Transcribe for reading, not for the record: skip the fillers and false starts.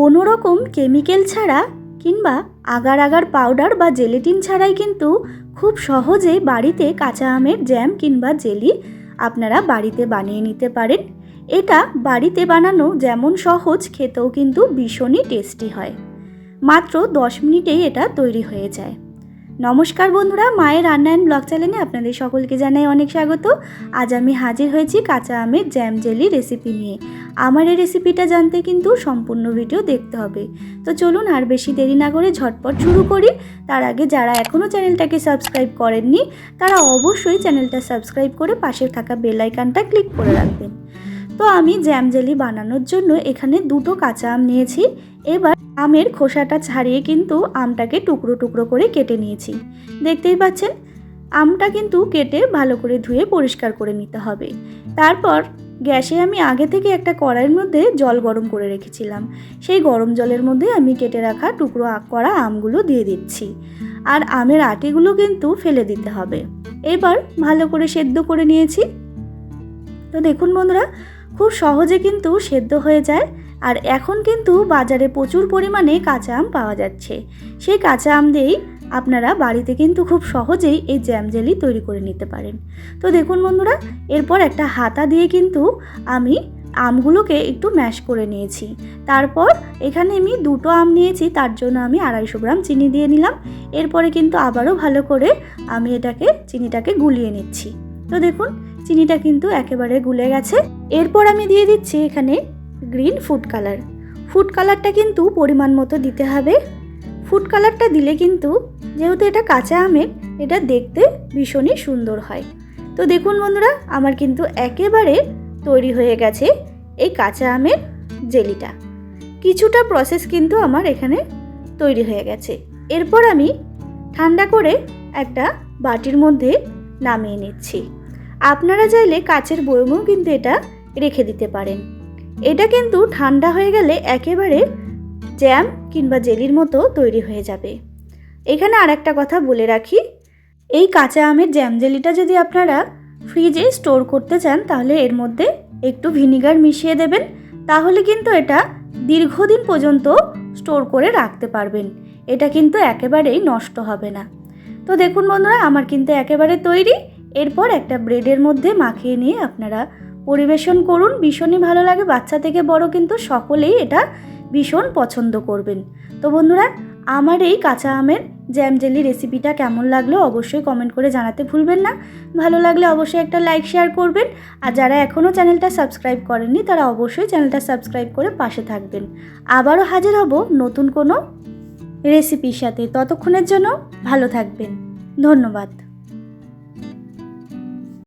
কোনো রকম কেমিক্যাল ছাড়া কিংবা আগার আগার পাউডার বা জেলেটিন ছাড়াই কিন্তু খুব সহজেই বাড়িতে কাঁচা আমের জ্যাম কিংবা জেলি আপনারা বাড়িতে বানিয়ে নিতে পারেন। এটা বাড়িতে বানানো যেমন সহজ, খেতেও কিন্তু ভীষণই টেস্টি হয়। মাত্র 10 মিনিটেই এটা তৈরি হয়ে যায়। নমস্কার বন্ধুরা, মায়ের রান্না অ্যান্ড ব্লগ চ্যানেলে আপনাদের সকলকে জানাই অনেক স্বাগত। আজ আমি হাজির হয়েছি কাঁচা আমের জ্যাম জেলি রেসিপি নিয়ে। আমার এই রেসিপিটা জানতে কিন্তু সম্পূর্ণ ভিডিও দেখতে হবে। তো চলুন আর বেশি দেরি না করে ঝটপট শুরু করি। তার আগে যারা এখনও চ্যানেলটাকে সাবস্ক্রাইব করেননি তারা অবশ্যই চ্যানেলটা সাবস্ক্রাইব করে পাশে থাকা বেল আইকনটা ক্লিক করে রাখবেন। তো আমি জ্যাম জেলি বানানোর জন্য এখানে 2টো কাঁচা আম নিয়েছি। এবার আমের খোসাটা ছাড়িয়ে কিন্তু আমটাকে টুকরো টুকরো করে কেটে নিয়েছি। দেখতেই পাচ্ছেন আমটা কিন্তু কেটে ভালো করে ধুয়ে পরিষ্কার করে নিতে হবে। তারপর গ্যাসে আমি আগে থেকে একটা কড়াইয়ের মধ্যে জল গরম করে রেখেছিলাম। সেই গরম জলের মধ্যে আমি কেটে রাখা টুকরো করা আমগুলো দিয়ে দিচ্ছি। আর আমের আটিগুলো কিন্তু ফেলে দিতে হবে। এবার ভালো করে সেদ্ধ করে নিয়েছি। তো দেখুন বন্ধুরা, খুব সহজে কিন্তু সেদ্ধ হয়ে যায়। আর এখন কিন্তু বাজারে প্রচুর পরিমাণে কাঁচা আম পাওয়া যাচ্ছে। সেই কাঁচা আম দিয়েই আপনারা বাড়িতে কিন্তু খুব সহজেই এই জ্যাম জেলি তৈরি করে নিতে পারেন। তো দেখুন বন্ধুরা, এরপর একটা হাতা দিয়ে কিন্তু আমি আমগুলোকে একটু ম্যাশ করে নিয়েছি। তারপর এখানে আমি 2টো আম নিয়েছি, তার জন্য আমি 250 গ্রাম চিনি দিয়ে নিলাম। এরপরে কিন্তু আবারও ভালো করে আমি চিনিটাকে গুলিয়ে নিচ্ছি। তো দেখুন চিনিটা কিন্তু একেবারে গুলে গেছে। এরপর আমি দিয়ে দিচ্ছি এখানে গ্রিন ফুড কালার। ফুড কালারটা কিন্তু পরিমাণ মতো দিতে হবে। ফুড কালারটা দিলে কিন্তু যেহেতু এটা কাঁচা আমের, এটা দেখতে ভীষণই সুন্দর হয়। তো দেখুন বন্ধুরা, আমার কিন্তু একেবারে তৈরি হয়ে গেছে এই কাঁচা আমের জেলিটা। কিছুটা প্রসেস কিন্তু আমার এখানে তৈরি হয়ে গেছে। এরপর আমি ঠান্ডা করে একটা বাটির মধ্যে নামিয়ে নিচ্ছি। আপনারা চাইলে কাচের বয়মেও কিন্তু এটা রেখে দিতে পারেন। এটা কিন্তু ঠান্ডা হয়ে গেলে একেবারে জ্যাম কিংবা জেলির মতো তৈরি হয়ে যাবে। এখানে আর একটা কথা বলে রাখি, এই কাঁচা আমের জ্যাম জেলিটা যদি আপনারা ফ্রিজে স্টোর করতে চান তাহলে এর মধ্যে একটু ভিনিগার মিশিয়ে দেবেন। তাহলে কিন্তু এটা দীর্ঘদিন পর্যন্ত স্টোর করে রাখতে পারবেন। এটা কিন্তু একেবারেই নষ্ট হবে না। তো দেখুন বন্ধুরা, আমার কিন্তু একেবারে তৈরি। এরপর একটা ব্রেডের মধ্যে মাখিয়ে নিয়ে আপনারা পরিবেশন করুন। ভীষণই ভালো লাগে, বাচ্চা থেকে বড় কিন্তু সকলেই এটা ভীষণ পছন্দ করবেন। তো বন্ধুরা, আমার এই কাঁচা আমের জ্যাম জেলি রেসিপিটা কেমন লাগলো অবশ্যই কমেন্ট করে জানাতে ভুলবেন না। ভালো লাগলে অবশ্যই একটা লাইক শেয়ার করবেন। আর যারা এখনও চ্যানেলটা সাবস্ক্রাইব করেননি তারা অবশ্যই চ্যানেলটা সাবস্ক্রাইব করে পাশে থাকবেন। আবারও হাজির হব নতুন কোনো রেসিপির সাথে। ততক্ষণের জন্য ভালো থাকবেন। ধন্যবাদ।